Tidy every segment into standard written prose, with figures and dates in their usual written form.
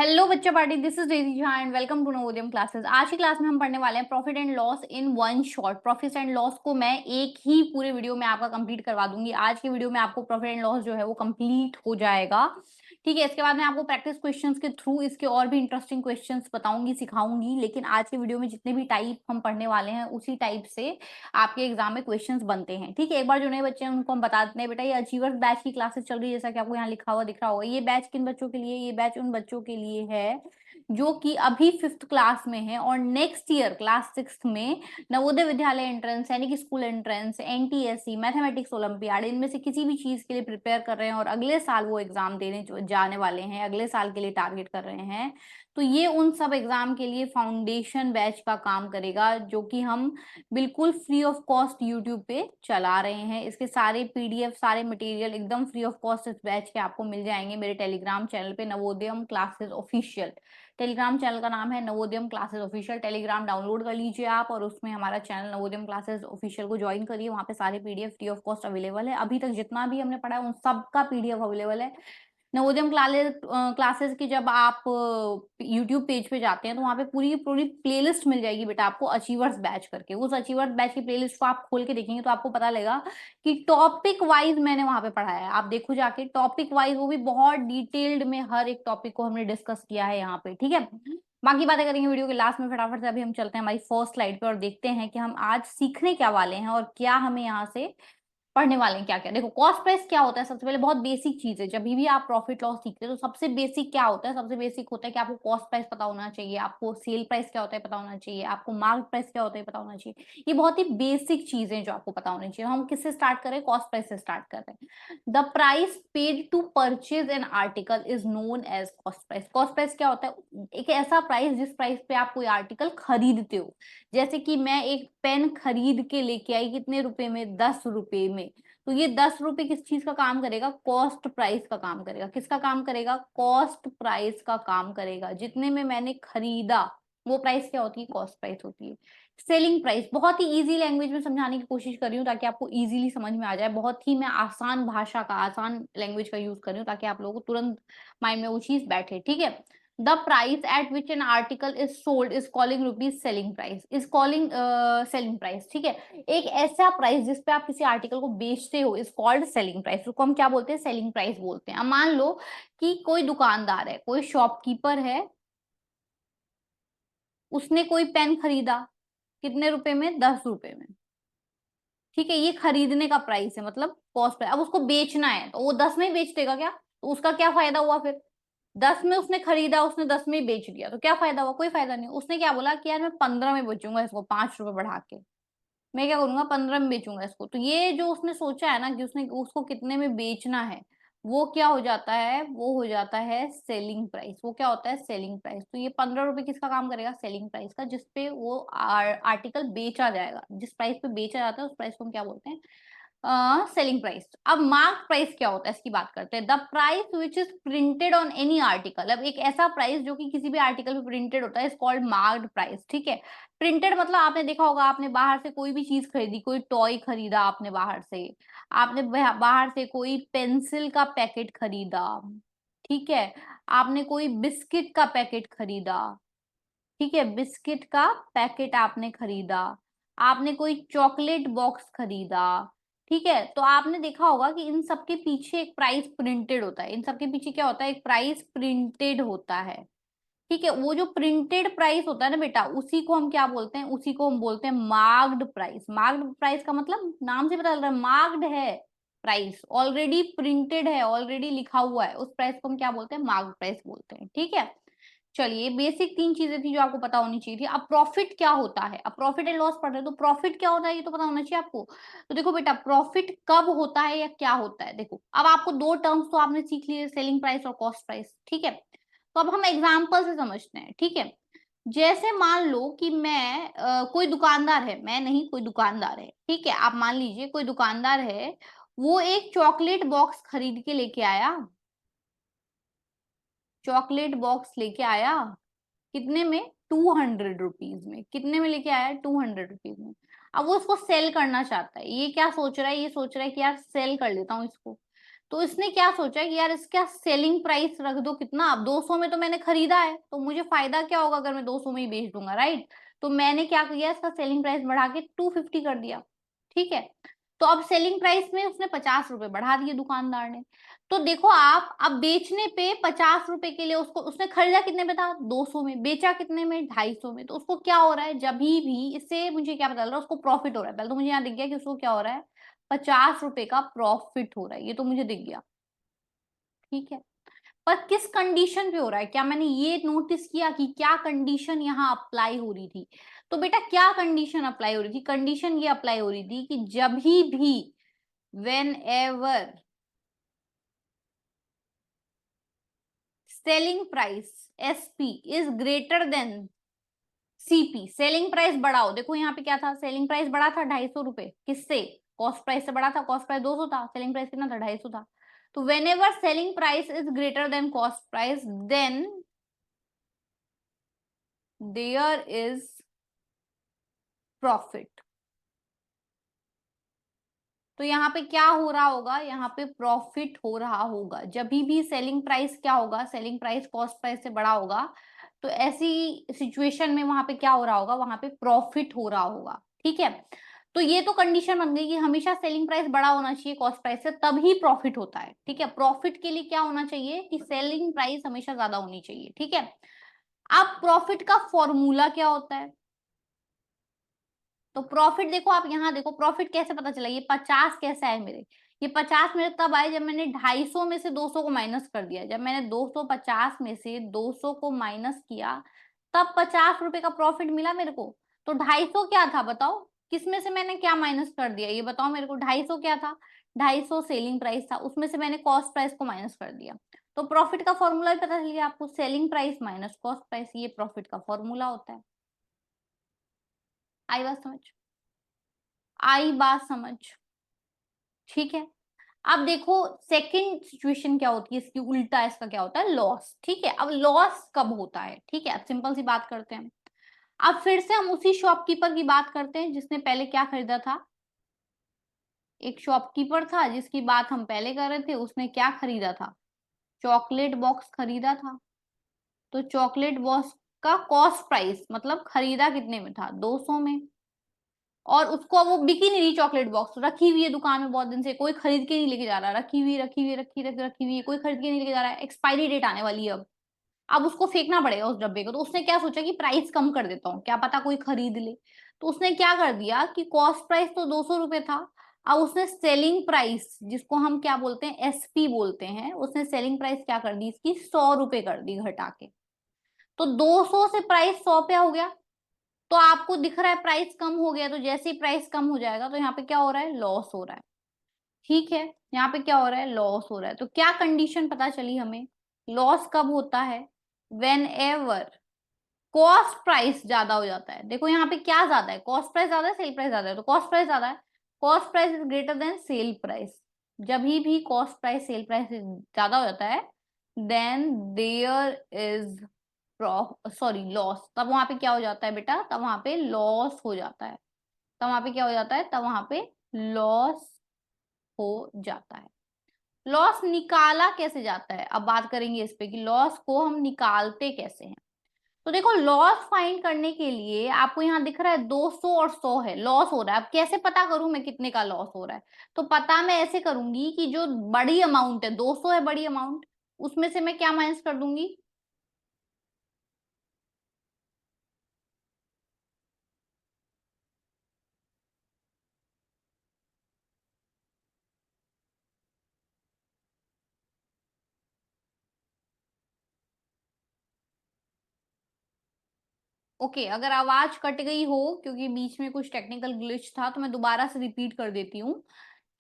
Hello बच्चा party, this is Daisy Jha and welcome to Navodayam classes. आज की क्लास में हम पढ़ने वाले हैं profit and loss in one shot. Profit and loss को मैं एक ही पूरे वीडियो में आपका कंप्लीट करवा दूंगी। आज के वीडियो में आपको प्रॉफिट एंड लॉस जो है वो कंप्लीट हो जाएगा। ठीक है, इसके बाद मैं आपको प्रैक्टिस क्वेश्चंस के थ्रू इसके और भी इंटरेस्टिंग क्वेश्चंस बताऊंगी, सिखाऊंगी। लेकिन आज के वीडियो में जितने भी टाइप हम पढ़ने वाले हैं उसी टाइप से आपके एग्जाम में क्वेश्चंस बनते हैं। ठीक है, एक बार जो नए बच्चे हैं उनको हम बता देते हैं। बेटा, ये अचीवर्स बैच की क्लासेस चल रही है, जैसा कि आपको यहाँ लिखा हुआ दिख रहा होगा। ये बैच किन बच्चों के लिए? ये बैच उन बच्चों के लिए है जो कि अभी 5th क्लास में है और नेक्स्ट ईयर क्लास 6th में नवोदय विद्यालय एंट्रेंस, सैनिक school entrance, NTSC, mathematics olympiad, इनमें से किसी भी चीज के लिए प्रिपेयर कर रहे हैं और अगले साल वो एग्जाम देने जाने वाले हैं, अगले साल के लिए टारगेट कर रहे हैं। तो ये उन सब एग्जाम के लिए फाउंडेशन बैच का काम करेगा, जो कि हम बिल्कुल फ्री ऑफ कॉस्ट यूट्यूब पे चला रहे हैं। इसके सारे पीडीएफ, सारे मटेरियल एकदम फ्री ऑफ कॉस्ट इस बैच के आपको मिल जाएंगे मेरे टेलीग्राम चैनल पे, नवोदयम क्लासेस ऑफिशियल। टेलीग्राम चैनल का नाम है नवोदयम क्लासेस ऑफिशियल। टेलीग्राम डाउनलोड कर लीजिए आप और उसमें हमारा चैनल नवोदयम क्लासेस ऑफिशियल को ज्वाइन करिए। वहाँ पे सारे PDF free of cost available है। अभी तक जितना भी हमने पढ़ा है उन सब का पीडीएफ अवेलेबल है। नवोदयम क्लासेस की जब आप यूट्यूब पेज पे जाते हैं तो वहाँ पे पूरी पूरी प्लेलिस्ट मिल जाएगी बेटा आपको, अचीवर्स बैच करके। उस अचीवर्स बैच की प्लेलिस्ट को आप खोल के देखेंगे तो आपको पता लगेगा कि टॉपिक वाइज मैंने वहाँ पे पढ़ाया है। आप देखो जाके टॉपिक वाइज, वो भी बहुत डिटेल्ड में हर एक टॉपिक को हमने डिस्कस किया है यहाँ पे। ठीक है, बाकी बातें करेंगे वीडियो के लास्ट में। फटाफट से अभी हम चलते हैं हमारी फर्स्ट स्लाइड पे और देखते हैं कि हम आज सीखने क्या वाले हैं और क्या हमें यहाँ से पढ़ने वाले हैं। क्या क्या देखो, कॉस्ट प्राइस क्या होता है? सबसे पहले बहुत बेसिक चीज है। जब भी आप प्रॉफिट लॉस सीखते हैं तो सबसे बेसिक क्या होता है? सबसे बेसिक होता है कि आपको कॉस्ट प्राइस पता होना चाहिए, आपको सेल प्राइस क्या होता है पता होना चाहिए, आपको मार्केट प्राइस क्या होता है पता होना चाहिए। ये बहुत ही बेसिक चीजें जो आपको पता होनी चाहिए। हम किससे स्टार्ट करें? कॉस्ट प्राइस से स्टार्ट कर रहे हैं। The price paid to purchase an article is known as cost price. Cost price क्या होता है? एक ऐसा प्राइस जिस प्राइस पे आप कोई आर्टिकल खरीदते हो। जैसे कि मैं एक पेन खरीद के लेके आई, कितने रुपए में? 10 रुपए में। तो ये 10 रुपए किस चीज का काम करेगा? कॉस्ट प्राइस का काम करेगा। किसका काम करेगा? कॉस्ट प्राइस का काम करेगा। जितने में मैंने खरीदा वो प्राइस क्या होती है? कॉस्ट प्राइस होती है। सेलिंग प्राइस बहुत ही इजी लैंग्वेज में समझाने की कोशिश कर रही हूँ ताकि आपको इजीली समझ में आ जाए। बहुत ही मैं आसान भाषा का, आसान लैंग्वेज का यूज कर रही हूँ ताकि आप लोगों को तुरंत माइंड में वो चीज बैठे। ठीक है, the price at which N article is sold is calling rupees selling price, is calling selling price. ठीक है, एक ऐसा प्राइस जिस पे आप किसी आर्टिकल को बेचते हो इज कॉल्ड सेलिंग प्राइस। उसको हम क्या बोलते हैं? सेलिंग प्राइस बोलते हैं। अब मान लो कि कोई दुकानदार है, कोई शॉपकीपर है, उसने कोई पेन खरीदा, कितने रुपए में? 10 रुपए में। ठीक है, ये खरीदने का प्राइस है, मतलब कॉस्ट प्राइस। अब उसको बेचना है तो वो 10 में ही बेच देगा क्या? तो उसका क्या फायदा हुआ फिर? 10 में उसने खरीदा, उसने 10 में ही बेच दिया, तो क्या फायदा हुआ? कोई फायदा नहीं। उसने क्या बोला कि यार मैं 15 में बेचूंगा इसको, 5 रुपए बढ़ा के। मैं क्या करूंगा? 15 में बेचूंगा इसको। तो ये जो उसने सोचा है ना कि उसने उसको कितने में बेचना है, वो क्या हो जाता है? वो हो जाता है सेलिंग प्राइस। वो क्या होता है? Selling price. तो ये 15 रुपए किसका काम करेगा? सेलिंग प्राइस का, जिसपे वो आर्टिकल बेचा जाएगा। जिस प्राइस पे बेचा जाता है उस प्राइस को हम क्या बोलते हैं? Selling price. अब मार्क प्राइस क्या होता है इसकी बात करते हैं। The price which is printed on any article. अब एक ऐसा प्राइस जो कि किसी भी आर्टिकल पे प्रिंटेड होता है इज कॉल्ड मार्क्ड प्राइस। ठीक है, प्रिंटेड मतलब आपने देखा होगा, आपने बाहर से कोई भी चीज खरीदी, कोई टॉय खरीदा आपने बाहर से, आपने बाहर से कोई पेंसिल का पैकेट खरीदा, ठीक है, आपने कोई बिस्किट का पैकेट खरीदा, ठीक है, बिस्किट का पैकेट आपने खरीदा, आपने कोई चॉकलेट बॉक्स खरीदा, ठीक है, तो आपने देखा होगा कि इन सब के पीछे एक प्राइस प्रिंटेड होता है। इन सब के पीछे क्या होता है? एक प्राइस प्रिंटेड होता है। ठीक है, वो जो प्रिंटेड प्राइस होता है ना बेटा, उसी को हम क्या बोलते हैं? उसी को हम बोलते हैं मार्क्ड प्राइस। मार्क्ड प्राइस का मतलब नाम से पता चल रहा है, मार्क्ड है प्राइस, ऑलरेडी प्रिंटेड है, ऑलरेडी लिखा हुआ है, उस प्राइस को हम क्या बोलते हैं? मार्क्ड प्राइस बोलते हैं। ठीक है, चलिए, बेसिक 3 चीजें थी जो आपको पता होनी चाहिए थी। अब प्रॉफिट क्या होता है? अब प्रॉफिट एंड लॉस पढ़ रहे हैं तो प्रॉफिट क्या होता है ये तो पता होना चाहिए आपको। तो देखो बेटा, प्रॉफिट कब होता है या क्या होता है? देखो, अब आपको दो टर्म्स तो आपने सीख लिए, सेलिंग प्राइस और कॉस्ट प्राइस। ठीक है, तो अब हम एग्जाम्पल से समझते हैं। ठीक है, जैसे मान लो कि मैं कोई दुकानदार है, मैं नहीं, कोई दुकानदार है। ठीक है, आप मान लीजिए कोई दुकानदार है, वो एक चॉकलेट बॉक्स खरीद के लेके आया। चॉकलेट बॉक्स लेके आया, कितने में? 200 रुपीज में। कितने में लेके आया? 200 रुपीज में। अब वो उसको सेल करना चाहता है। ये क्या सोच रहा है? ये सोच रहा है कि यार सेल कर लेता हूँ इसको। तो इसने क्या सोचा कि यार इसका सेलिंग प्राइस रख दो कितना, अब 200 में तो मैंने खरीदा है तो मुझे फायदा क्या होगा अगर मैं 200 में ही बेच दूंगा, राइट। तो मैंने क्या किया, इसका सेलिंग प्राइस बढ़ा के 250 कर दिया, ठीक है। तो अब सेलिंग प्राइस में उसने 50 रुपए बढ़ा दिए दुकानदार ने। तो देखो आप, अब बेचने पे 50 रुपए के लिए उसको, उसने खरीदा कितने में था, 200 में, बेचा कितने में, 250 में। तो उसको क्या हो रहा है, जब भी इससे मुझे क्या पता चल रहा है, उसको प्रॉफिट हो रहा है। पहले तो मुझे यहाँ दिख गया कि उसको क्या हो रहा है, 50 रुपए का प्रॉफिट हो रहा है, ये तो मुझे दिख गया, ठीक है। पर किस कंडीशन पे हो रहा है, क्या मैंने ये नोटिस किया कि क्या कंडीशन यहाँ अप्लाई हो रही थी। तो बेटा क्या कंडीशन अप्लाई हो रही थी, कंडीशन ये अप्लाई हो रही थी कि जब भी when ever selling price SP is greater then CP, selling price बढ़ाओ। देखो यहाँ पे क्या था, सेलिंग प्राइस बढ़ा था 250 रुपए, किससे, कॉस्ट प्राइस से बढ़ा था, कॉस्ट प्राइस 200 था, सेलिंग प्राइस कितना था, 250 था। तो whenever selling price is greater than cost price then there is profit. तो यहाँ पे क्या हो रहा होगा, यहाँ पे प्रॉफिट हो रहा होगा। जब भी सेलिंग प्राइस क्या होगा, सेलिंग प्राइस कॉस्ट प्राइस से बड़ा होगा, तो ऐसी सिचुएशन में वहां पे क्या हो रहा होगा, वहां पे प्रॉफिट हो रहा होगा, ठीक है। तो ये तो कंडीशन बन गई कि हमेशा सेलिंग प्राइस बड़ा होना चाहिए कॉस्ट प्राइस से, तभी प्रॉफिट होता है, ठीक है। प्रॉफिट के लिए क्या होना चाहिए कि सेलिंग प्राइस हमेशा ज्यादा होनी चाहिए, ठीक है। अब प्रॉफिट का फॉर्मूला क्या होता है, तो प्रॉफिट देखो, आप यहाँ देखो प्रॉफिट कैसे पता चला, ये 50 कैसे आए मेरे, ये 50 मेरे तब आए जब मैंने 250 में से 200 को माइनस कर दिया। जब मैंने 250 में से 200 को माइनस किया, तब 50 रुपए का प्रॉफिट मिला मेरे को। तो 250 क्या था बताओ, किसमें से मैंने क्या माइनस कर दिया, ये बताओ मेरे को। 250 क्या था, 250 सेलिंग प्राइस था, उसमें से मैंने कॉस्ट प्राइस को माइनस कर दिया। तो प्रॉफिट का फॉर्मूला भी पता चल गया आपको, selling price minus cost price, ये प्रॉफिट का फॉर्मूला होता है। आई बात समझ, आई बात समझ, ठीक है। अब देखो सेकंड सिचुएशन क्या होती है, इसकी उल्टा इसका क्या होता है, लॉस, ठीक है। अब लॉस कब होता है, ठीक है, अब सिंपल सी बात करते हैं। अब फिर से हम उसी शॉपकीपर की बात करते हैं जिसने पहले क्या खरीदा था। एक शॉपकीपर था जिसकी बात हम पहले कर रहे थे, उसने क्या खरीदा था, चॉकलेट बॉक्स खरीदा था। तो चॉकलेट बॉक्स का कॉस्ट प्राइस मतलब खरीदा कितने में था, 200 में। और उसको वो बिक ही नहीं रही चॉकलेट बॉक्स, रखी हुई है दुकान में बहुत दिन से, कोई खरीद के नहीं लेके जा रहा, रखी हुई रखी हुई रखी हुई है, कोई खरीद के नहीं लेके जा रहा है, एक्सपायरी डेट आने वाली है अब उसको फेंकना पड़ेगा उस डब्बे को। तो उसने क्या सोचा कि प्राइस कम कर देता हूँ, क्या पता कोई खरीद ले। तो उसने क्या कर दिया कि कॉस्ट प्राइस तो 200 रुपए था, अब उसने सेलिंग प्राइस जिसको हम क्या बोलते हैं, एसपी बोलते हैं, उसने सेलिंग प्राइस क्या कर दी इसकी, 100 रुपए कर दी घटा के। तो 200 से प्राइस 100 पे हो गया। तो आपको दिख रहा है प्राइस कम हो गया, तो जैसे ही प्राइस कम हो जाएगा तो यहाँ पे क्या हो रहा है, लॉस हो रहा है, ठीक है। यहाँ पे क्या हो रहा है, लॉस हो रहा है। तो क्या कंडीशन पता चली हमें, लॉस कब होता है, वेन एवर कॉस्ट प्राइस ज्यादा हो जाता है। देखो यहाँ पे क्या ज्यादा है, कॉस्ट प्राइस ज्यादा है, सेल प्राइस ज्यादा है, तो कॉस्ट प्राइस ज्यादा है, cost price is greater then sale price. जब भी कॉस्ट प्राइस सेल प्राइस से ज्यादा हो जाता है, then there is sorry loss, तब वहां पे क्या हो जाता है बेटा, तब वहां पे लॉस हो जाता है, तब वहां पे क्या हो जाता है, तब वहां पे लॉस हो जाता है। लॉस निकाला कैसे जाता है, अब बात करेंगे इस पे कि लॉस को हम निकालते कैसे हैं। तो देखो लॉस फाइंड करने के लिए आपको यहाँ दिख रहा है 200 और 100 है, लॉस हो रहा है। अब कैसे पता करूं मैं कितने का लॉस हो रहा है, तो पता मैं ऐसे करूंगी कि जो बड़ी अमाउंट है, 200 है बड़ी अमाउंट, उसमें से मैं क्या माइनस कर दूंगी, ओके अगर आवाज कट गई हो क्योंकि बीच में कुछ टेक्निकल ग्लिच था, तो मैं दोबारा से रिपीट कर देती हूँ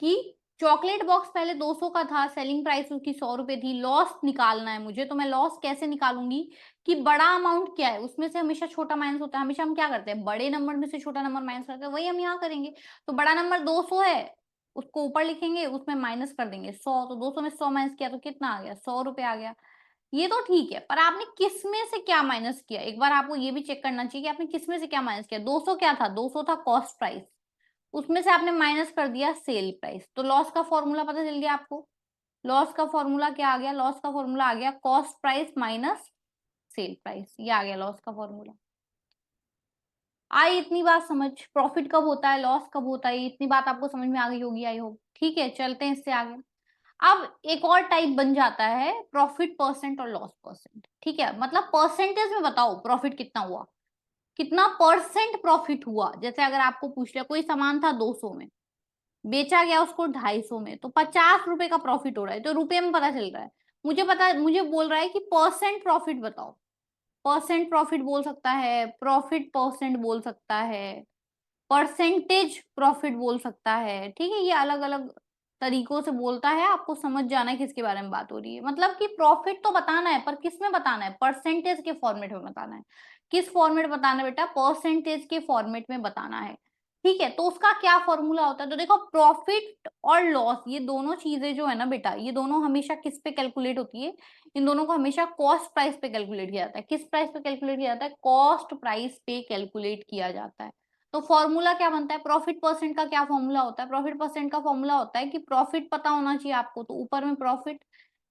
कि चॉकलेट बॉक्स पहले 200 का था, सेलिंग प्राइस उसकी 100 रुपए थी, लॉस निकालना है मुझे। तो मैं लॉस कैसे निकालूंगी कि बड़ा अमाउंट क्या है, उसमें से हमेशा छोटा माइनस होता है, हमेशा हम क्या करते हैं, बड़े नंबर में से छोटा नंबर माइनस करते हैं, वही हम यहाँ करेंगे। तो बड़ा नंबर 200 है, उसको ऊपर लिखेंगे, उसमें माइनस कर देंगे 100, तो 200 में 100 माइनस किया तो कितना आ गया, 100 रुपए आ गया। ये तो ठीक है, पर आपने किस में से क्या माइनस किया, एक बार आपको ये भी चेक करना चाहिए कि आपने किस में से क्या माइनस किया। 200 क्या था, 200 था कॉस्ट प्राइस, उसमें से आपने माइनस कर दिया सेल प्राइस, तो लॉस का फॉर्मूला पता चल गया आपको। लॉस का फॉर्मूला क्या आ गया? लॉस का फॉर्मूला आ गया cost price minus sale price, ये आ गया लॉस का फॉर्मूला। आई इतनी बात समझ? प्रॉफिट कब होता है, लॉस कब होता है, इतनी बात आपको समझ में आ गई होगी आई होप। ठीक है, चलते हैं इससे आगे। अब एक और टाइप बन जाता है प्रॉफिट परसेंट और लॉस परसेंट। ठीक है, मतलब परसेंटेज में बताओ प्रॉफिट कितना हुआ, कितना परसेंट प्रॉफिट हुआ। जैसे अगर आपको पूछ लिया कोई सामान था 200 में, बेचा गया उसको 250 में, तो 50 रुपए का प्रॉफिट हो रहा है, तो रुपए में पता चल रहा है। मुझे बोल रहा है कि परसेंट प्रॉफिट बताओ। परसेंट प्रॉफिट बोल सकता है, प्रॉफिट परसेंट बोल सकता है, परसेंटेज प्रॉफिट बोल सकता है। ठीक है, ये अलग अलग तरीकों से बोलता है, आपको समझ जाना है किसके बारे में बात हो रही है। मतलब कि प्रॉफिट तो बताना है, पर किस में बताना है? परसेंटेज के फॉर्मेट में बताना है। किस फॉर्मेट बताना है बेटा? परसेंटेज के फॉर्मेट में बताना है। ठीक है, तो उसका क्या फॉर्मूला होता है? तो देखो, प्रॉफिट और लॉस ये दोनों चीजें जो है ना बेटा, ये दोनों हमेशा किस पे कैलकुलेट होती है? इन दोनों को हमेशा कॉस्ट प्राइस पे कैलकुलेट किया जाता है। किस प्राइस पे कैलकुलेट किया जाता है? कॉस्ट प्राइस पे कैलकुलेट किया जाता है। तो फॉर्मूला क्या बनता है? प्रॉफिट परसेंट का क्या फॉर्मूला होता है? प्रॉफिट परसेंट का फॉर्मूला होता है कि प्रॉफिट पता होना चाहिए आपको, तो ऊपर में प्रॉफिट,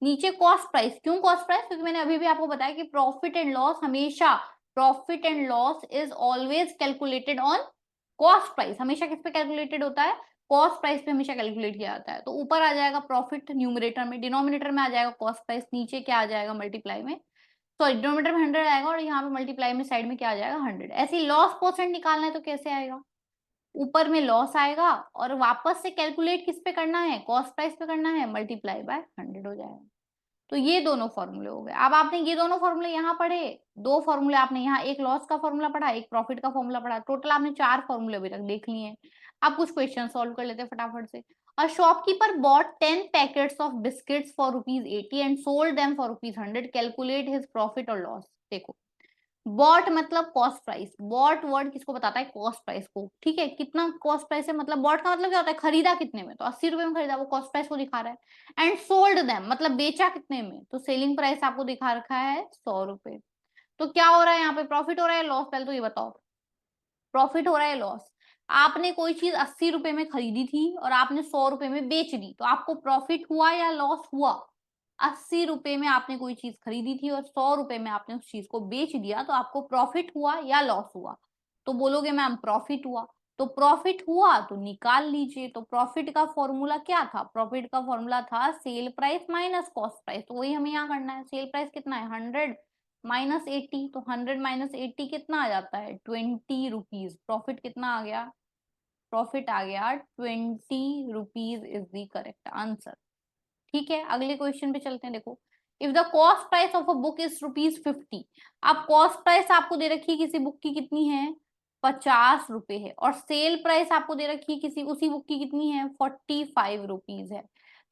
नीचे कॉस्ट प्राइस। क्यों कॉस्ट प्राइस? क्योंकि मैंने अभी भी आपको बताया कि प्रॉफिट एंड लॉस हमेशा, profit and loss is always calculated on cost price. हमेशा किस पे कैलकुलेटेड होता है? कॉस्ट प्राइस पे हमेशा कैलकुलेट किया जाता है। तो ऊपर आ जाएगा प्रॉफिट न्यूमरेटर में, डिनोमिनेटर में आ जाएगा कॉस्ट प्राइस, नीचे क्या आ जाएगा? मल्टीप्लाई में, सॉरी डिनोमिनेटर में 100 आएगा और यहाँ पे मल्टीप्लाई में साइड में क्या आ जाएगा? 100। ऐसे ही लॉस परसेंट निकालना है तो कैसे आएगा? ऊपर में लॉस आएगा और वापस से कैलकुलेट किस पे करना है? कॉस्ट प्राइस पे करना है, मल्टीप्लाई बाय 100 हो जाएगा। तो ये दोनों फॉर्मूले हो गए। अब आपने ये दोनों फॉर्मूले यहाँ पढ़े, दो फॉर्मूले आपने यहाँ, एक लॉस का फॉर्मूला पढ़ा, एक प्रॉफिट का फॉर्मूला पढ़ा, टोटल आपने 4 फॉर्मूले अभी तक देख लिए हैं। अब कुछ क्वेश्चन सॉल्व कर लेते हैं फटाफट से। A shopkeeper bot 10 packets of biscuits for ₹80 and sold them for ₹100, calculate his profit और लॉस। देखो, बॉट मतलब कॉस्ट प्राइस, बॉट वर्ड किसको बताता है? कॉस्ट प्राइस को। ठीक है, कितना कॉस्ट प्राइस है, मतलब बॉट का मतलब क्या होता है? खरीदा कितने में, तो 80 रुपए में खरीदा, वो कॉस्ट प्राइस को दिखा रहा है। एंड सोल्ड देम मतलब बेचा कितने में, तो सेलिंग प्राइस आपको दिखा रखा है 100 रुपए। तो क्या हो रहा है यहाँ पे? प्रॉफिट हो रहा है, लॉस? पहले तो ये बताओ, प्रॉफिट हो रहा है, लॉस? आपने कोई चीज 80 रुपए में खरीदी थी और आपने 100 रुपए में बेच दी, तो आपको प्रॉफिट हुआ या लॉस हुआ? 80 रुपए में आपने कोई चीज खरीदी थी और 100 रुपए में आपने उस चीज को बेच दिया, तो आपको प्रॉफिट हुआ या लॉस हुआ? तो बोलोगे मैम प्रॉफिट हुआ। तो प्रॉफिट हुआ तो निकाल लीजिए। तो प्रॉफिट का फॉर्मूला क्या था? प्रॉफिट का फॉर्मूला था cell price minus cost price, तो वही हमें यहाँ करना है। सेल प्राइस कितना है? 100 माइनस 80, तो 100 माइनस 80 कितना आ जाता है? 20 रुपीज। प्रॉफिट कितना आ गया? प्रॉफिट आ गया 20 rupees is the correct answer. ठीक है, अगले क्वेश्चन पे चलते हैं। देखो, if the cost price of a book is ₹50, अब कॉस्ट प्राइस आपको दे रखी है किसी बुक की, कितनी है? 50 रुपए है, और सेल प्राइस आपको दे रखी है किसी उसी बुक की, कितनी है? 45 रुपीज है।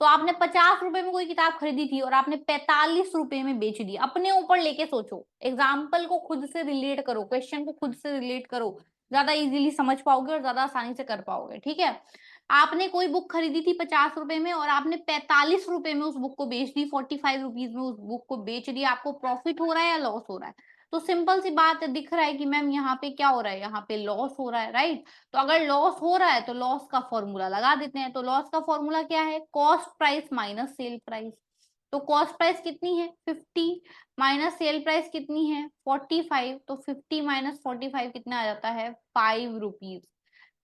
तो आपने 50 रुपए में कोई किताब खरीदी थी और आपने 45 रुपए में बेच दी। अपने ऊपर लेके सोचो, एग्जाम्पल को खुद से रिलेट करो, क्वेश्चन को खुद से रिलेट करो, ज्यादा इजीली समझ पाओगे और ज्यादा आसानी से कर पाओगे। ठीक है, आपने कोई बुक खरीदी थी 50 रुपए में और आपने 45 रुपए में उस बुक को बेच दी, 45 रुपीज में उस बुक को बेच दी। आपको प्रॉफिट हो रहा है या लॉस हो रहा है? तो सिंपल सी बात है, दिख रहा है कि मैम यहाँ पे क्या हो रहा है? यहाँ पे लॉस हो रहा है, राइट? तो अगर लॉस हो रहा है तो लॉस का फॉर्मूला लगा देते हैं। तो लॉस का फॉर्मूला क्या है? Cost price minus cell price. तो कॉस्ट प्राइस कितनी है? 50 माइनस सेल प्राइस कितनी है? 45। तो 50 माइनस 45 कितना आ जाता है? 5 रुपीज।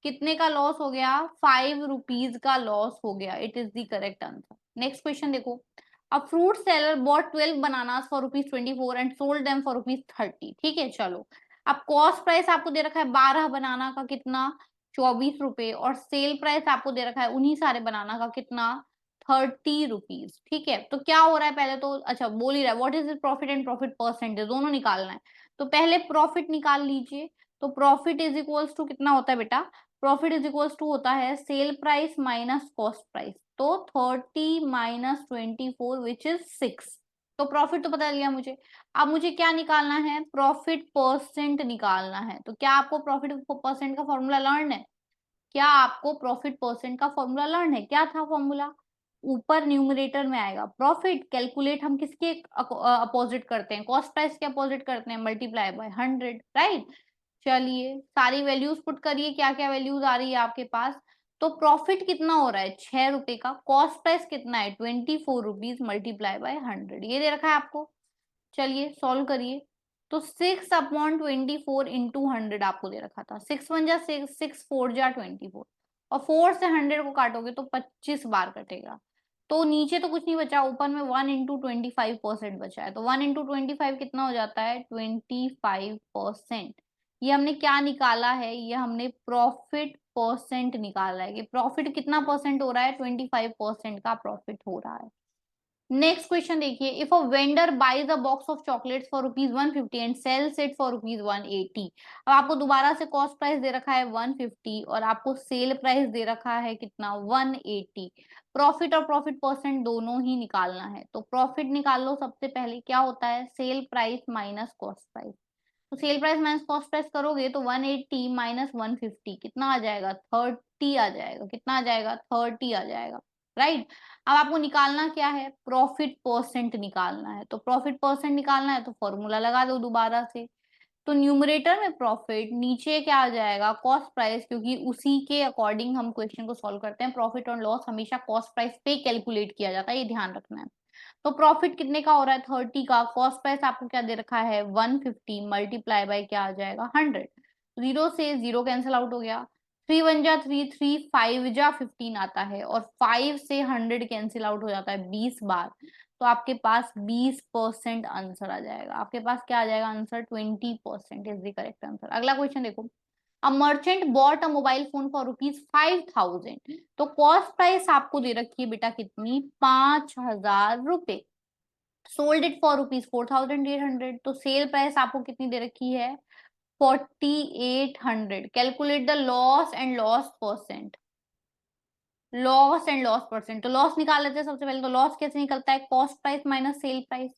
कितने का लॉस हो गया? 5 रुपीज का लॉस हो गया। It is the correct answer. Next question देखो, a fruit seller bought 12 bananas for ₹24 and sold them for ₹30। ठीक है, चलो, अब कॉस्ट प्राइस आपको दे रखा है 12 बनाना का, कितना? 24 रुपए, और सेल प्राइस आपको दे रखा है उन्हीं सारे बनाना का, कितना? 30 रुपीज। ठीक है, तो क्या हो रहा है? पहले तो अच्छा बोल ही रहा है, what is profit and profit percentage, दोनों निकालना है। तो पहले प्रॉफिट निकाल लीजिए। तो प्रॉफिट इज इक्वल्स टू कितना होता है बेटा? प्रॉफिट इज इक्वल्स टू होता है cell price minus cost price. तो 30 माइनस 24 विच इज 6। तो प्रॉफिट तो पता लिया मुझे। अब मुझे क्या निकालना है? प्रॉफिट परसेंट निकालना है। तो क्या आपको प्रॉफिट परसेंट का फॉर्मूला लर्न है? क्या आपको प्रॉफिट परसेंट का फॉर्मूला लर्न है? क्या था फॉर्मूला? ऊपर न्यूमरेटर में आएगा प्रॉफिट, कैलकुलेट हम किसके अपोजिट करते हैं? कॉस्ट प्राइस के अपोजिट करते हैं, मल्टीप्लाई बाय 100, राइट? चलिए सारी वैल्यूज पुट करिए, क्या क्या वैल्यूज आ रही है आपके पास। तो प्रॉफिट कितना हो रहा है 6 रुपए का, कॉस्ट प्राइस कितना है 24 रुपीज मल्टीप्लाई बाय 100, ये दे रखा है आपको। चलिए सॉल्व करिए। तो 6/24 इंटू 100 आपको दे रखा था, 6 1 जा 6, 6 4 जा 24, और 4 से 100 को काटोगे तो 25 बार कटेगा। तो नीचे तो कुछ नहीं बचा, ऊपर में 1 इंटू 25% बचा है, तो 1 इंटू 25 कितना हो जाता है 25%। ये हमने क्या निकाला है, ये हमने प्रॉफिट परसेंट निकाला है कि प्रॉफिट कितना परसेंट हो रहा है, 25% का प्रॉफिट हो रहा है। नेक्स्ट क्वेश्चन देखिए, if a vendor buys a box of chocolates for ₹150 and sells it for ₹180। अब आपको दोबारा से कॉस्ट प्राइस दे रखा है 150 और आपको सेल प्राइस दे रखा है कितना 180। प्रॉफिट और प्रॉफिट परसेंट दोनों ही निकालना है, तो प्रॉफिट निकाल लो। सबसे पहले क्या होता है, cell price minus cost price. तो cell price minus cost price करोगे तो 180 माइनस 150 कितना आ जाएगा 30 आ जाएगा। कितना आ जाएगा 30 आ जाएगा, राइट। अब आपको निकालना क्या है, प्रॉफिट परसेंट निकालना है। तो प्रॉफिट परसेंट निकालना है तो फॉर्मूला लगा दो दोबारा से। तो न्यूमरेटर में प्रॉफिट, नीचे क्या आ जाएगा कॉस्ट प्राइस, क्योंकि उसी के अकॉर्डिंग हम क्वेश्चन को सॉल्व करते हैं। प्रॉफिट और लॉस हमेशा कॉस्ट प्राइस पे कैलकुलेट किया जाता है, ये ध्यान रखना है। तो प्रॉफिट कितने का हो रहा है 30 का, कॉस्ट प्राइस आपको क्या दे रखा है 150 मल्टीप्लाई बाय क्या आ जाएगा 100। जीरो से जीरो कैंसिल आउट हो गया, 3 1 जा 3, 3 5 जा 15 आता है, और 5 से 100 कैंसिल आउट हो जाता है 20 बार। तो आपके पास 20% आंसर आ जाएगा। आपके पास क्या आ जाएगा answer 20% is the correct answer. अगला क्वेश्चन देखो, अ merchant bought a mobile phone for ₹5000। तो कॉस्ट प्राइस आपको दे रखी है बेटा कितनी 5000 रुपए। Sold it for ₹4800। तो सेल प्राइस आपको कितनी दे रखी है 4800। Calculate the loss and loss percent. Loss and loss percent, तो लॉस निकाल लेते हैं सबसे पहले। तो लॉस कैसे निकलता है, cost price minus cell price.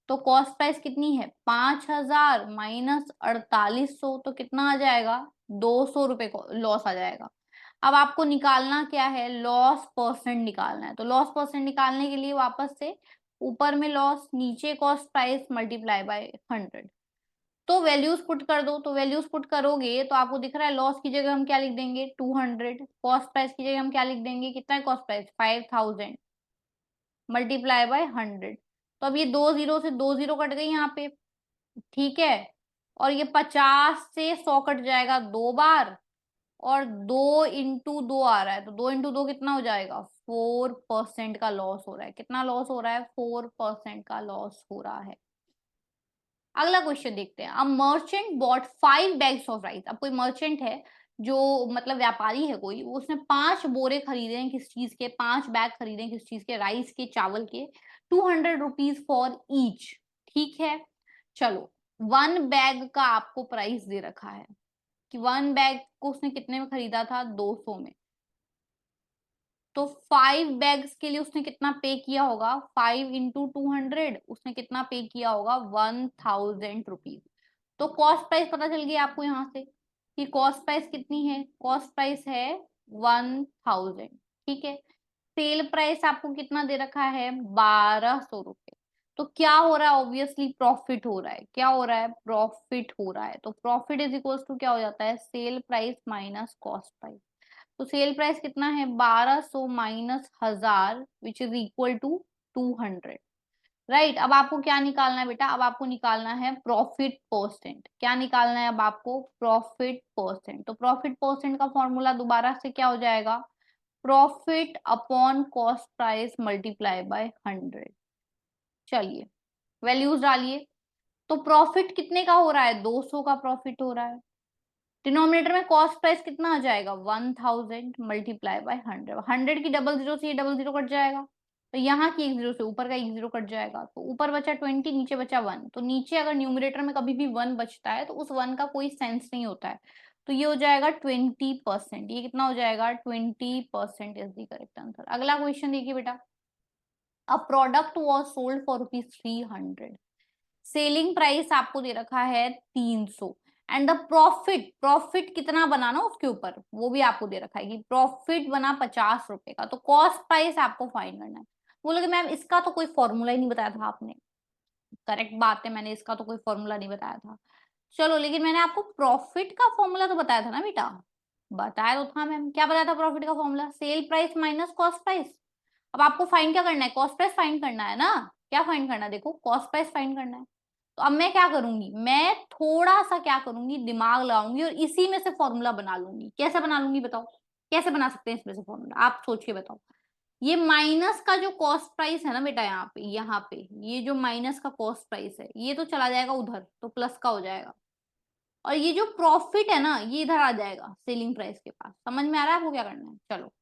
तो कॉस्ट प्राइस कितनी है 5000 माइनस 4800, तो कितना आ जाएगा 200 रुपए को लॉस आ जाएगा। अब आपको निकालना क्या है, लॉस परसेंट निकालना है। तो लॉस परसेंट निकालने के लिए वापस से ऊपर में लॉस, नीचे कॉस्ट प्राइस मल्टीप्लाई बाय 100। तो वैल्यूज पुट कर दो। तो वैल्यूज पुट करोगे तो आपको दिख रहा है लॉस की जगह हम क्या लिख देंगे 200, कॉस्ट प्राइस की जगह हम क्या लिख देंगे, कितना है कॉस्ट प्राइस 5000 मल्टीप्लाई बाय 100। तो अब ये 2 जीरो से 2 जीरो कट गई यहाँ पे, ठीक है। और ये 50 से 100 कट जाएगा 2 बार, और 2 इंटू 2 आ रहा है, तो 2 इंटू 2 कितना हो जाएगा 4% का लॉस हो रहा है। कितना लॉस हो रहा है 4% का लॉस हो रहा है। अगला क्वेश्चन देखते हैं, a merchant bought 5 bags of rice. अब कोई मर्चेंट है जो मतलब व्यापारी है कोई, वो उसने 5 बोरे खरीदे हैं किस चीज के, 5 बैग खरीदे हैं किस चीज के, राइस के, चावल के, 200 रुपीज फॉर ईच। ठीक है, चलो 1 बैग का आपको प्राइस दे रखा है कि 1 बैग को उसने कितने में खरीदा था 200 में। तो 5 बैग्स के लिए उसने कितना पे किया होगा, 5 इंटू 200 उसने कितना पे किया होगा 1000 रुपीज। तो कॉस्ट प्राइस पता चल गई आपको यहाँ से कि कॉस्ट प्राइस कितनी है, कॉस्ट प्राइस है 1000। ठीक है, सेल प्राइस आपको कितना दे रखा है 1200 रुपए। तो क्या हो रहा है, ऑब्वियसली प्रॉफिट हो रहा है। क्या हो रहा है, प्रॉफिट हो रहा है। तो प्रॉफिट इज इक्वल्स टू क्या हो जाता है, cell price minus cost price. तो सेल प्राइस कितना है 1200 minus 1000 which is equal to 200, right. अब आपको क्या निकालना है बेटा, अब आपको निकालना है प्रॉफिट परसेंट। क्या निकालना है अब आपको, प्रॉफिट परसेंट। तो प्रॉफिट परसेंट का फॉर्मूला दोबारा से क्या हो जाएगा, profit upon cost price multiply by 100। चलिए वैल्यूज डालिए। तो प्रॉफिट कितने का हो रहा है 200 का प्रॉफिट हो रहा है। डिनोमिनेटर में कॉस्ट प्राइस कितना आ जाएगा 1000 मल्टीप्लाई बाय 100। 100 की डबल जीरो से ये डबल जीरो कट जाएगा, तो यहाँ की एक जीरो से ऊपर का एक जीरो कट जाएगा, तो ऊपर बचा 20 नीचे बचा 1। तो नीचे अगर न्यूमरेटर में कभी भी 1 बचता है तो उस 1 का कोई सेंस नहीं होता है। तो ये हो जाएगा 20%। ये कितना हो जाएगा 20% इज द करेक्ट आंसर। अगला क्वेश्चन देखिए बेटा, a product was sold for ₹300। Selling price आपको दे रखा है 300 एंड द प्रॉफिट, प्रॉफिट कितना बना ना उसके ऊपर वो भी आपको दे रखा है कि प्रॉफिट बना 50 रुपए का। तो कॉस्ट प्राइस आपको फाइंड करना है। बोलोगे मैम इसका तो कोई फॉर्मूला ही नहीं बताया था आपने। करेक्ट बात है, मैंने इसका तो कोई फॉर्मूला नहीं बताया था। चलो लेकिन मैंने आपको प्रॉफिट का फॉर्मूला तो बताया था ना बेटा। बताया तो था मैम। क्या बताया था प्रॉफिट का formula? Cell price minus cost price. अब आपको फाइंड क्या करना है? कॉस्ट प्राइस फाइंड करना है ना। क्या फाइंड करना है? देखो कॉस्ट प्राइस फाइंड करना है। तो अब मैं क्या करूंगी, मैं थोड़ा सा क्या करूंगी, दिमाग लगाऊंगी और इसी में से फॉर्मूला बना लूंगी। कैसे बना लूंगी बताओ? कैसे बना सकते हैं इसमें से फॉर्मूला, आप सोच के बताओ। ये माइनस का जो कॉस्ट प्राइस है ना बेटा, यहाँ पे ये जो माइनस का कॉस्ट प्राइस है, ये तो चला जाएगा उधर, तो प्लस का हो जाएगा। और ये जो प्रॉफिट है ना, ये इधर आ जाएगा सेलिंग प्राइस के पास। समझ में आ रहा है आपको क्या करना है? चलो,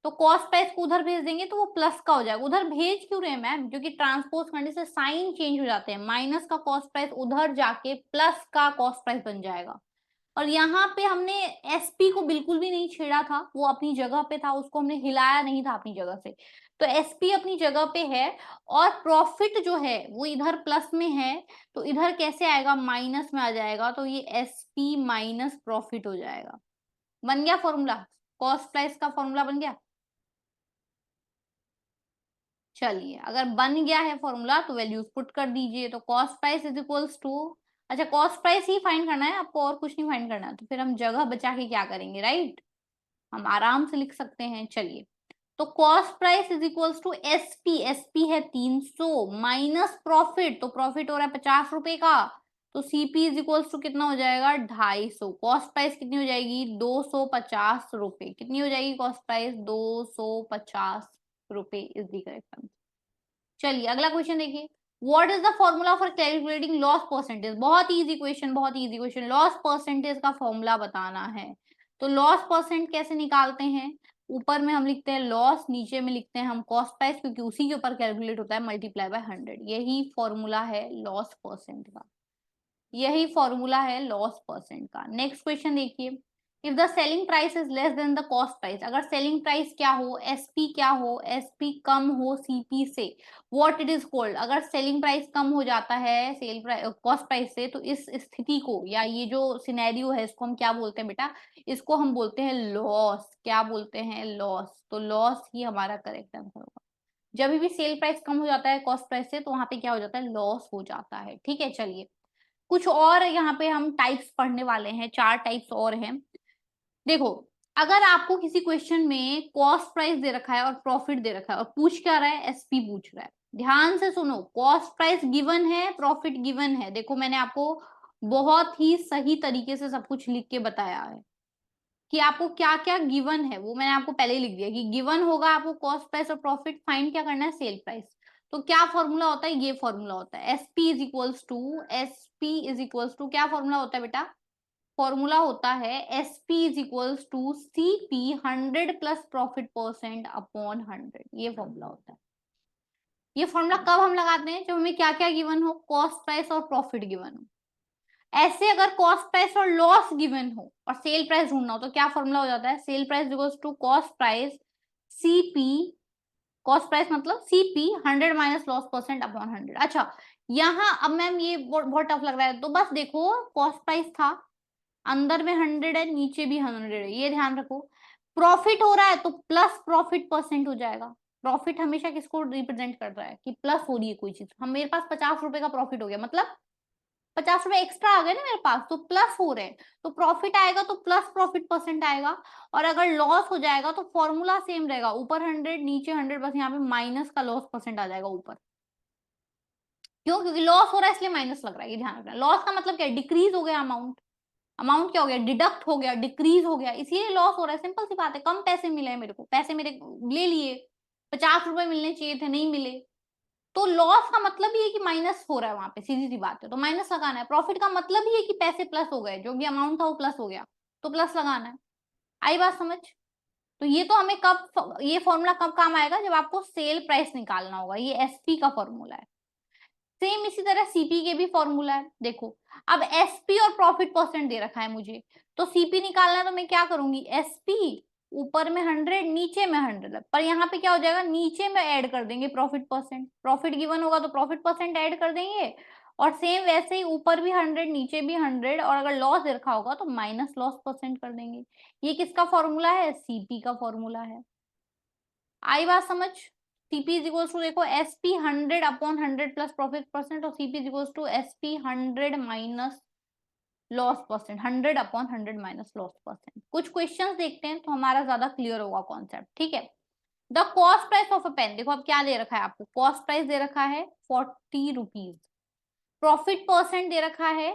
तो कॉस्ट प्राइस को उधर भेज देंगे तो वो प्लस का हो जाएगा। उधर भेज क्यों रहे हैं मैम? क्योंकि ट्रांसपोज करने से साइन चेंज हो जाते हैं। माइनस का कॉस्ट प्राइस उधर जाके प्लस का कॉस्ट प्राइस बन जाएगा। और यहाँ पे हमने एसपी को बिल्कुल भी नहीं छेड़ा था, वो अपनी जगह पे था, उसको हमने हिलाया नहीं था अपनी जगह से। तो एसपी अपनी जगह पे है और प्रॉफिट जो है वो इधर प्लस में है, तो इधर कैसे आएगा? माइनस में आ जाएगा। तो ये एसपी माइनस प्रॉफिट हो जाएगा। बन गया फॉर्मूला? कॉस्ट प्राइस का फॉर्मूला बन गया। चलिए, अगर बन गया है फॉर्मूला तो वैल्यूज पुट कर दीजिए। तो cost price is equals to, अच्छा कॉस्ट प्राइस ही फाइंड करना है आपको, और कुछ नहीं फाइंड करना है। तो फिर हम जगह बचा के क्या करेंगे, राइट? हम आराम से लिख सकते हैं। चलिए, तो cost price is equals to SP, SP है 300 माइनस प्रॉफिट, तो प्रॉफिट हो रहा है 50 रुपए का। तो सीपी इज इक्वल्स टू कितना हो जाएगा? 250। कॉस्ट प्राइस कितनी हो जाएगी? 250 रुपए। कितनी हो जाएगी कॉस्ट प्राइस? 250 रुपए इज द करेक्ट आंसर। चलिए अगला क्वेश्चन देखिए। What is the formula for calculating loss percentage? बहुत इजी क्वेश्चन, बहुत इजी क्वेश्चन। लॉस परसेंटेज का फॉर्मूला बताना है। तो लॉस परसेंट कैसे निकालते हैं? ऊपर में हम लिखते हैं लॉस, नीचे में लिखते हैं हम कॉस्ट प्राइस, क्योंकि उसी के ऊपर कैलकुलेट होता है, मल्टीप्लाई बाय 100। यही फॉर्मूला है लॉस परसेंट का। यही फॉर्मूला है लॉस परसेंट का। नेक्स्ट क्वेश्चन देखिए। If the selling price is less than the cost price, अगर सेलिंग प्राइस क्या हो? एसपी क्या हो? एसपी कम हो सीपी से, व्हाट इट इज कॉल्ड? अगर सेलिंग प्राइस कम हो जाता है सेल प्राइस कॉस्ट प्राइस से, तो इस स्थिति को या ये जो सिनेरियो है इसको हम क्या बोलते हैं बेटा? इसको हम बोलते हैं लॉस। क्या बोलते हैं? लॉस। तो लॉस ही हमारा करेक्ट आंसर होगा। जब भी सेल प्राइस कम हो जाता है कॉस्ट प्राइस से, तो वहां पे क्या हो जाता है? लॉस हो जाता है। ठीक है, चलिए कुछ और यहाँ पे हम टाइप्स पढ़ने वाले हैं। 4 टाइप्स और हैं। देखो, अगर आपको किसी क्वेश्चन में कॉस्ट प्राइस दे रखा है और प्रॉफिट दे रखा है और पूछ क्या रहा है? एसपी पूछ रहा है। ध्यान से सुनो, कॉस्ट प्राइस गिवन है, प्रॉफिट गिवन है। देखो मैंने आपको बहुत ही सही तरीके से सब कुछ लिख के बताया है कि आपको क्या क्या गिवन है, वो मैंने आपको पहले ही लिख दिया कि गिवन होगा आपको कॉस्ट प्राइस और प्रॉफिट। फाइंड क्या करना है? Cell price. तो क्या फॉर्मूला होता है? ये फॉर्मूला होता है SP is equals to, SP is equals to क्या फॉर्मूला होता है बेटा? फॉर्मूला होता है SP is equals to CP 100 plus profit percent upon 100। ये फॉर्मूला होता है। ये फॉर्मूला कब हम लगाते हैं? जब हमें क्या क्या गिवन हो? कॉस्ट प्राइस और प्रॉफिट गिवन हो। ऐसे अगर कॉस्ट प्राइस और लॉस गिवन हो और सेल प्राइस ढूंढना हो, तो क्या फॉर्मूला हो जाता है? Cell price equals to cost price CP, cost price मतलब CP 100 minus loss percent upon 100। अच्छा, यहाँ अब मैम ये बहुत टफ लग रहा है, तो बस देखो कॉस्ट प्राइस था, अंदर में 100 है, नीचे भी 100 है, ये ध्यान रखो। प्रॉफिट हो रहा है तो प्लस प्रॉफिट परसेंट हो जाएगा। प्रॉफिट हमेशा किसको रिप्रेजेंट कर रहा है? कि प्लस हो रही है कोई चीज। हम मेरे पास 50 रुपए का प्रॉफिट हो गया, मतलब 50 रुपए एक्स्ट्रा आ गए ना मेरे पास, तो प्लस हो रहे हैं। तो प्रॉफिट आएगा तो प्लस प्रॉफिट परसेंट आएगा। और अगर लॉस हो जाएगा तो फॉर्मूला सेम रहेगा, ऊपर 100 नीचे 100, बस यहाँ पे माइनस का लॉस परसेंट आ जाएगा ऊपर। क्यों? क्योंकि लॉस हो रहा है इसलिए माइनस लग रहा है, ये ध्यान रखना। लॉस का मतलब क्या है? डिक्रीज हो गया अमाउंट। अमाउंट क्या हो गया? डिडक्ट हो गया, डिक्रीज हो गया, इसीलिए लॉस हो रहा है। सिंपल सी बात है। कम पैसे मिले हैं मेरे को, पैसे मेरे ले लिए, 50 रुपए मिलने चाहिए थे, नहीं मिले। तो लॉस का मतलब ही है कि माइनस हो रहा है वहां पे, सीधी सी बात है, तो माइनस लगाना है। प्रॉफिट का मतलब ही है कि पैसे प्लस हो गए, जो भी अमाउंट था वो प्लस हो गया, तो प्लस लगाना है। आई बात समझ? तो ये तो हमें कब, ये फॉर्मूला कब काम आएगा? जब आपको सेल प्राइस निकालना होगा। ये एसपी का फॉर्मूला है। सेम इसी तरह सीपी के भी फॉर्मूला है। देखो, अब एसपी और प्रॉफिट परसेंट दे रखा है मुझे, तो सीपी निकालना है, तो मैं क्या करूंगी? एसपी ऊपर में 100 नीचे में 100, पर यहाँ पे क्या हो जाएगा? नीचे में ऐड कर देंगे प्रॉफिट परसेंट। प्रॉफिट गिवन होगा तो प्रॉफिट परसेंट ऐड कर देंगे, और सेम वैसे ही ऊपर भी 100 नीचे भी 100, और अगर लॉस दे रखा होगा तो माइनस लॉस परसेंट कर देंगे। ये किसका फॉर्मूला है? सीपी का फॉर्मूला है। आई बात समझ? सीपी इज इक्वल टू, देखो एसपी 100 अपॉन 100 प्लस प्रॉफिट परसेंट, और CP is equal to SP 100 minus loss percent, 100/100 minus loss percent. कुछ क्वेश्चंस देखते हैं तो हमारा ज्यादा क्लियर होगा कॉन्सेप्ट, ठीक है। The cost price of a pen, देखो अब क्या दे रखा है आपको, कॉस्ट प्राइस दे रखा है 40 रुपीज, प्रॉफिट परसेंट दे रखा है,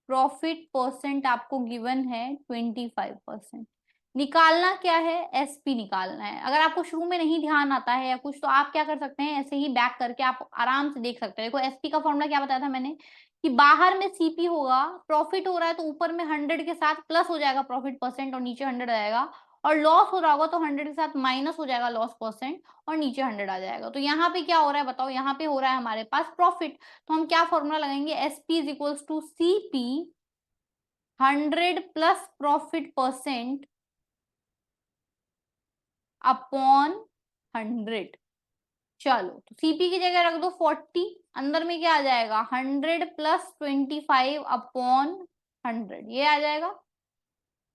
प्रॉफिट परसेंट आपको गिवन है 25%। निकालना क्या है, एसपी निकालना है। अगर आपको शुरू में नहीं ध्यान आता है या कुछ, तो आप क्या कर सकते हैं, ऐसे ही बैक करके आप आराम से देख सकते हैं। देखो एसपी का फॉर्मूला क्या बताया था मैंने, कि बाहर में सीपी होगा, प्रॉफिट हो रहा है तो ऊपर में 100 के साथ प्लस हो जाएगा प्रॉफिट परसेंट और नीचे 100 आएगा, और लॉस हो रहा होगा तो 100 के साथ माइनस हो जाएगा लॉस परसेंट और नीचे 100 आ जाएगा। तो यहाँ पे क्या हो रहा है बताओ, यहाँ पे हो रहा है हमारे पास प्रॉफिट, तो हम क्या फॉर्मूला लगाएंगे, SP is equals to CP 100 plus profit percent upon 100। चलो तो सीपी की जगह रख दो 40, अंदर में क्या आ जाएगा, 100 प्लस 25 अपॉन 100, ये आ जाएगा।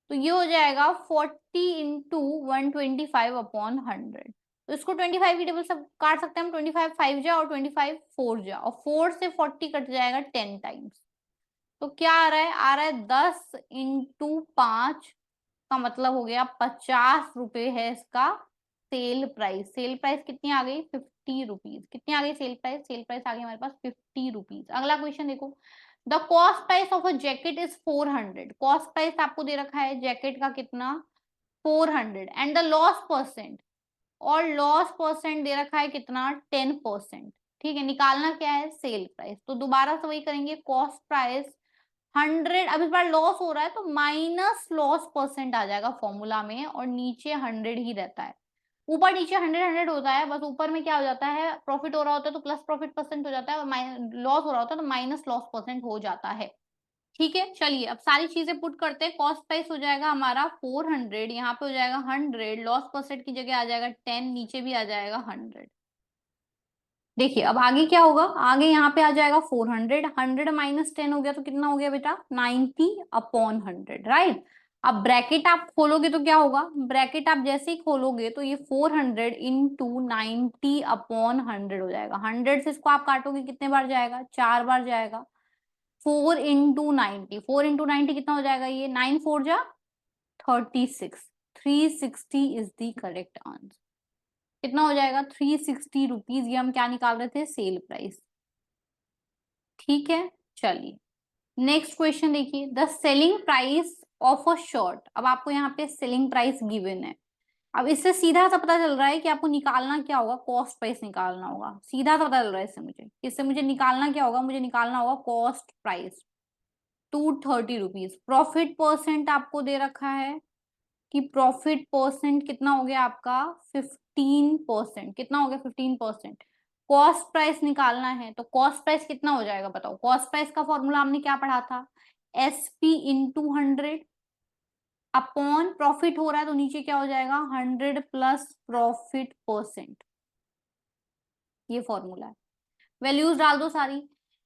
तो ये हो जाएगा 40 इंटू 125 अपॉन 100। तो इसको 25 की टेबल से काट सकते हैं हम, 25 5 जा और 25 4 जा, और 4 से 40 कट जाएगा 10 टाइम्स। तो क्या आ रहा है, आ रहा है 10 इंटू 5 का मतलब हो गया 50 रुपए है इसका सेल प्राइस। सेल प्राइस कितनी आ गई, 50 रुपीज। कितनी आ गई सेल प्राइस, सेल प्राइस आ गई हमारे पास 50 रुपीज। अगला क्वेश्चन देखो, the cost price of a jacket is 400। Cost price आपको दे रखा है जैकेट का कितना, 400, एंड द लॉस परसेंट, और लॉस परसेंट दे रखा है कितना, 10%। ठीक है, निकालना क्या है, सेल प्राइस। तो दोबारा से वही करेंगे, कॉस्ट प्राइस 100, अब इस बार लॉस हो रहा है तो माइनस लॉस परसेंट आ जाएगा फॉर्मूला में, और नीचे 100 ही रहता है। ऊपर नीचे 100 होता है, बस ऊपर में क्या हो जाता है, प्रॉफिट हो रहा होता है तो प्लस प्रॉफिट परसेंट हो जाता है, और लॉस हो रहा होता है तो माइनस लॉस परसेंट हो जाता है। ठीक है, चलिए अब सारी चीजें पुट करते हैं। कॉस्ट प्राइस हो जाएगा हमारा 400, यहाँ पे हो जाएगा 100, लॉस परसेंट की जगह आ जाएगा 10, नीचे भी आ जाएगा 100। देखिए अब आगे क्या होगा, आगे यहाँ पे आ जाएगा 400, 100 माइनस 10 हो गया तो कितना हो गया बेटा, 90 अपॉन 100, राइट। अब ब्रैकेट आप खोलोगे तो क्या होगा, ब्रैकेट आप जैसे ही खोलोगे तो ये 400 इंटू 90 अपॉन 100 हो जाएगा। 100 से इसको आप काटोगे कितने बार जाएगा, 4 बार जाएगा। 4 इंटू 90, 4 इंटू 90 कितना हो जाएगा, ये 9 4 जा 36, 360 इज द करेक्ट आंसर। कितना हो जाएगा, 360 रुपीज, ये हम क्या निकाल रहे थे, सेल प्राइस। ठीक है, चलिए नेक्स्ट क्वेश्चन देखिए, the selling price of a shirt. अब आपको यहाँ पे सेलिंग प्राइस गिवन है। अब इससे सीधा सा पता चल रहा है कि आपको निकालना क्या होगा, कॉस्ट प्राइस निकालना होगा। सीधा सा पता चल रहा है इससे मुझे, इससे मुझे निकालना क्या होगा, मुझे निकालना होगा cost price 230 rupees. Profit percent आपको दे रखा है कि प्रॉफिट परसेंट कितना हो गया आपका, 15%। कितना हो गया, 15%। कॉस्ट प्राइस निकालना है तो कॉस्ट प्राइस कितना हो जाएगा बताओ, कॉस्ट प्राइस का फॉर्मूला हमने क्या पढ़ा था, एसपी इंटू 100 अपॉन प्रॉफिट हो रहा है तो नीचे क्या हो जाएगा, 100 प्लस प्रॉफिट परसेंट, ये फॉर्मूला है। वैल्यूज डाल दो सारी।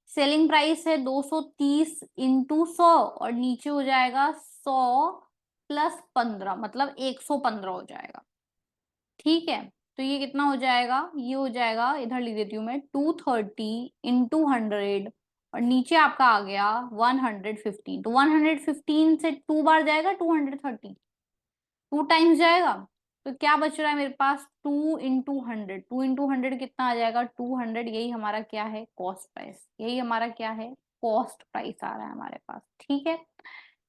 सेलिंग प्राइस है 230 इंटू 100, और नीचे हो जाएगा 100 प्लस 15, मतलब 115 हो जाएगा। ठीक है, तो ये कितना हो जाएगा, ये हो जाएगा, इधर लिख देती हूँ मैं, 230 इंटू 100, और नीचे आपका आ गया 115। तो 115 से 2 बार जाएगा 230, 2 टाइम्स जाएगा। तो क्या बच रहा है मेरे पास, 2 इंटू 100, 2 इंटू 100 कितना आ जाएगा, 200। यही हमारा क्या है, कॉस्ट प्राइस। यही हमारा क्या है, कॉस्ट प्राइस आ रहा है हमारे पास। ठीक है,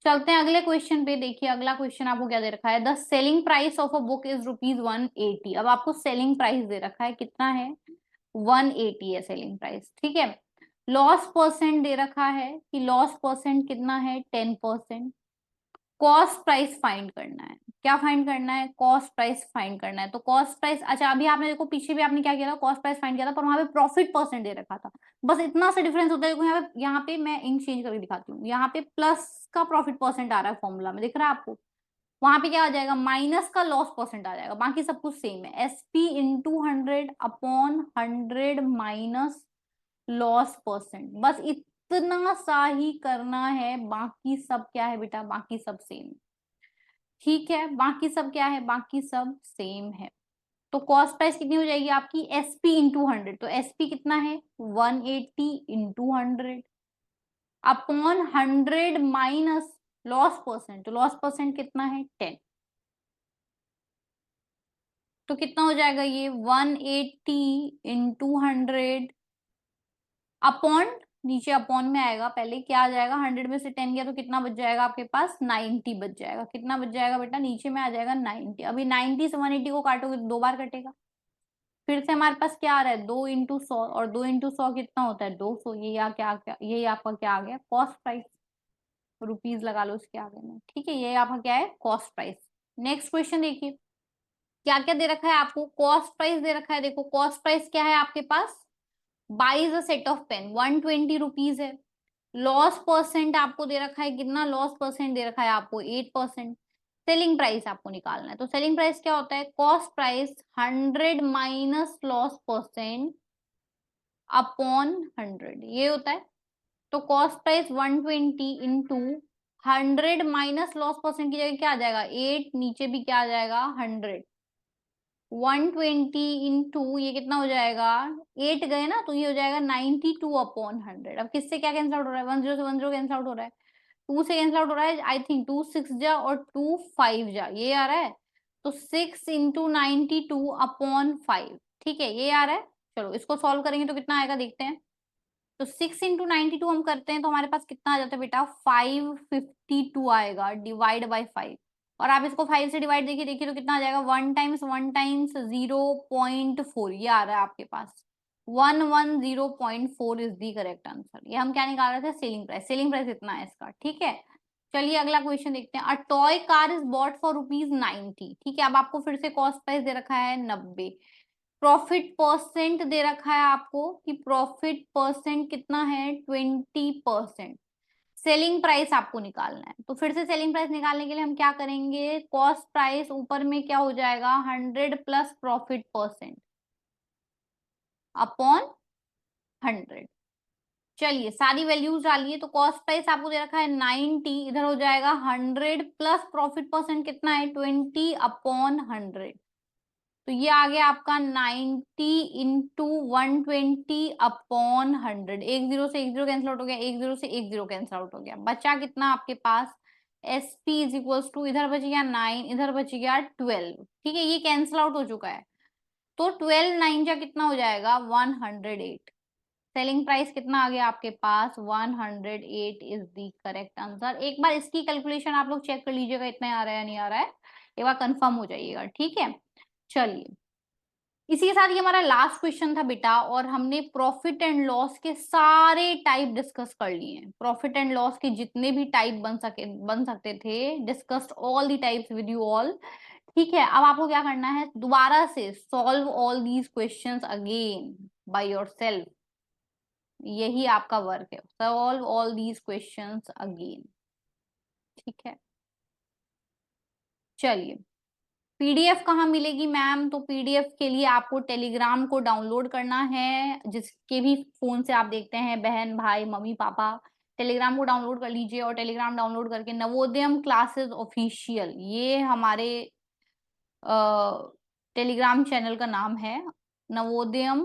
चलते हैं अगले क्वेश्चन पे। देखिए अगला क्वेश्चन आपको क्या दे रखा है, the selling price of a book is ₹180। अब आपको सेलिंग प्राइस दे रखा है कितना है, 180 है सेलिंग प्राइस। ठीक है, लॉस परसेंट दे रखा है कि लॉस परसेंट कितना है, 10%। कॉस्ट प्राइस फाइंड करना है, क्या फाइंड करना है, कॉस्ट प्राइस फाइंड करना है। तो कॉस्ट प्राइस, अच्छा अभी आपने देखो पीछे भी आपने क्या किया था, कॉस्ट प्राइस फाइंड किया था, पर वहां पे प्रॉफिट परसेंट दे रखा था। बस इतना सा डिफरेंस होता है। देखो यहाँ पे मैं इंक चेंज करके दिखाती हूँ, यहाँ पे प्लस का प्रॉफिट परसेंट आ रहा है फॉर्मूला में, दिख रहा है आपको। वहां पे क्या आ जाएगा, माइनस का लॉस परसेंट आ जाएगा। बाकी सब कुछ सेम है, एसपी इंटू 100 अपॉन 100 माइनस लॉस परसेंट। बस इतना सा ही करना है, बाकी सब क्या है बेटा, बाकी सब सेम। ठीक है, बाकी सब क्या है, बाकी सब सेम है। तो कॉस्ट प्राइस कितनी हो जाएगी आपकी, एसपी इंटू 100। तो एसपी कितना है, 180 इंटू 100। अपॉन 100 माइनस लॉस परसेंट, तो लॉस परसेंट कितना है 10, तो कितना हो जाएगा ये 180 इंटू 100 अपॉन, नीचे अपॉन में आएगा, पहले क्या आ जाएगा 100 में से 10 गया तो कितना बच जाएगा आपके पास 90 बच जाएगा। कितना बच जाएगा बेटा, नीचे में आ जाएगा 90। अभी 90 से 180 को काटोगे तो 2 बार कटेगा। फिर से हमारे पास क्या आ रहा है 2 इंटू 100, और 2 इंटू 100 कितना होता है 200। ये या क्या, क्या ये आपका क्या आ गया कॉस्ट प्राइस, रुपीज लगा लो इसके आगे में, ठीक है। ये आपका क्या है कॉस्ट प्राइस। नेक्स्ट क्वेश्चन देखिए, क्या क्या दे रखा है आपको, कॉस्ट प्राइस दे रखा है। देखो कॉस्ट प्राइस क्या है आपके पास, buys a set of pen 120 rupees है। लॉस परसेंट आपको दे रखा है कितना, लॉस परसेंट दे रखा है आपको 8%। सेलिंग प्राइस आपको निकालना है, तो सेलिंग प्राइस क्या होता है, cost price 100 minus loss percent upon 100, ये होता है। तो cost price 120 into 100 minus loss percent की जगह क्या आ जाएगा 8, नीचे भी क्या आ जाएगा 100। 120 इंटू ये कितना हो जाएगा 8 गए ना, तो ये हो जाएगा 92 अपॉन 100। अब किससे क्या कैंसिल आउट हो रहा है, 10 से 10 कैंसिल आउट हो रहा है, 2 से कैंसिल आउट हो रहा है, आई थिंक 2 6 जा और 2 5 जा, ये आ रहा है। तो 6 इंटू 92 अपॉन 5, ठीक है ये आ रहा है। चलो इसको सॉल्व करेंगे तो कितना आएगा देखते हैं। तो 6 इंटू 92 हम करते हैं तो हमारे पास कितना आ जाता है बेटा 552 आएगा, डिवाइड बाई 5। और आप इसको 5 से डिवाइड देखिए देखिए तो कितना आ जाएगा 1 टाइम्स 0.4, ये आ रहा है आपके पास 110.4 इज दी करेक्ट आंसर। ये हम क्या निकाल रहे थे सेलिंग प्राइस, सेलिंग प्राइस इतना है इसका, ठीक है। चलिए अगला क्वेश्चन देखते हैं। A toy car is bought for rupees 90, ठीक है। अब आपको फिर से कॉस्ट प्राइस दे रखा है 90, प्रॉफिट परसेंट दे रखा है आपको कि प्रॉफिट परसेंट कितना है 20%। सेलिंग प्राइस आपको निकालना है, तो फिर से सेलिंग प्राइस निकालने के लिए हम क्या करेंगे, कॉस्ट प्राइस ऊपर में क्या हो जाएगा 100 प्लस प्रॉफिट परसेंट अपॉन 100। चलिए सारी वैल्यूज डालिए, तो कॉस्ट प्राइस आपको दे रखा है 90, इधर हो जाएगा 100 प्लस प्रॉफिट परसेंट कितना है 20 अपॉन 100। तो ये आ गया आपका 90 इंटू 120 अपॉन 100। एक जीरो से एक जीरो कैंसिल आउट हो गया, एक जीरो से एक जीरो कैंसिल आउट हो गया, बचा कितना आपके पास S P is equals to, इधर बच गया 9, इधर बच गया 12, ठीक है ये कैंसिल आउट हो चुका है। तो 12 9 जा कितना हो जाएगा 108। सेलिंग प्राइस कितना आ गया आपके पास 108 इज द करेक्ट आंसर। एक बार इसकी कैलकुलेशन आप लोग चेक कर लीजिएगा इतना आ रहा है या नहीं आ रहा है, एक बार कंफर्म हो जाइएगा, ठीक है। चलिए इसी के साथ ये हमारा लास्ट क्वेश्चन था बेटा, और हमने प्रॉफिट एंड लॉस के सारे टाइप डिस्कस कर लिए हैं। प्रॉफिट एंड लॉस के जितने भी टाइप बन सकते थे, discussed all the types with you all, ठीक है। अब आपको क्या करना है, दोबारा से solve all these questions again by yourself, यही आपका वर्क है, solve all these questions again, ठीक है। चलिए पीडीएफ कहाँ मिलेगी मैम, तो पीडीएफ के लिए आपको टेलीग्राम को डाउनलोड करना है, जिसके भी फोन से आप देखते हैं, बहन भाई मम्मी पापा, टेलीग्राम को डाउनलोड कर लीजिए। और टेलीग्राम डाउनलोड करके नवोदयम क्लासेस ऑफिशियल, ये हमारे टेलीग्राम चैनल का नाम है, नवोदयम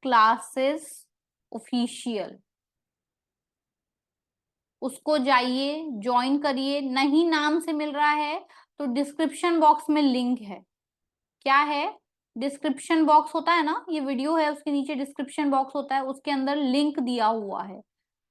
क्लासेस ऑफिशियल, उसको जाइए ज्वाइन करिए। नहीं नाम से मिल रहा है तो डिस्क्रिप्शन बॉक्स में लिंक है, क्या है डिस्क्रिप्शन बॉक्स होता है ना, ये वीडियो है उसके नीचे डिस्क्रिप्शन बॉक्स होता है, उसके अंदर लिंक दिया हुआ है,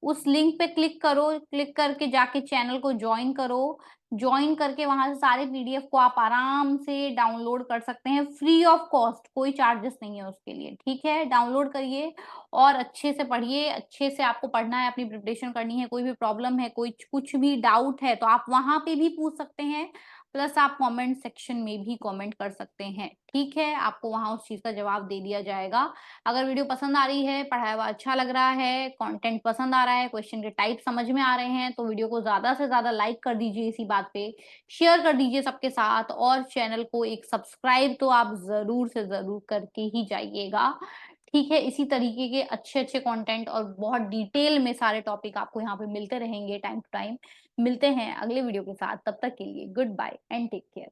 उस लिंक पे क्लिक करो, क्लिक करके जाके चैनल को ज्वाइन करो। ज्वाइन करके वहां से सारे पीडीएफ को आप आराम से डाउनलोड कर सकते हैं फ्री ऑफ कॉस्ट, कोई चार्जेस नहीं है उसके लिए, ठीक है। डाउनलोड करिए और अच्छे से पढ़िए, अच्छे से आपको पढ़ना है, अपनी प्रिपरेशन करनी है। कोई भी प्रॉब्लम है, कोई कुछ भी डाउट है तो आप वहां पे भी पूछ सकते हैं, प्लस आप कमेंट सेक्शन में भी कमेंट कर सकते हैं, ठीक है। आपको वहां उस चीज का जवाब दे दिया जाएगा। अगर वीडियो पसंद आ रही है, पढ़ाया हुआ अच्छा लग रहा है, कंटेंट पसंद आ रहा है, क्वेश्चन के टाइप समझ में आ रहे हैं, तो वीडियो को ज्यादा से ज्यादा लाइक कर दीजिए, इसी बात पे शेयर कर दीजिए सबके साथ, और चैनल को एक सब्सक्राइब तो आप जरूर से जरूर करके ही जाइएगा, ठीक है। इसी तरीके के अच्छे अच्छे कंटेंट और बहुत डिटेल में सारे टॉपिक आपको यहाँ पे मिलते रहेंगे टाइम टू टाइम। मिलते हैं अगले वीडियो के साथ, तब तक के लिए good bye and take care.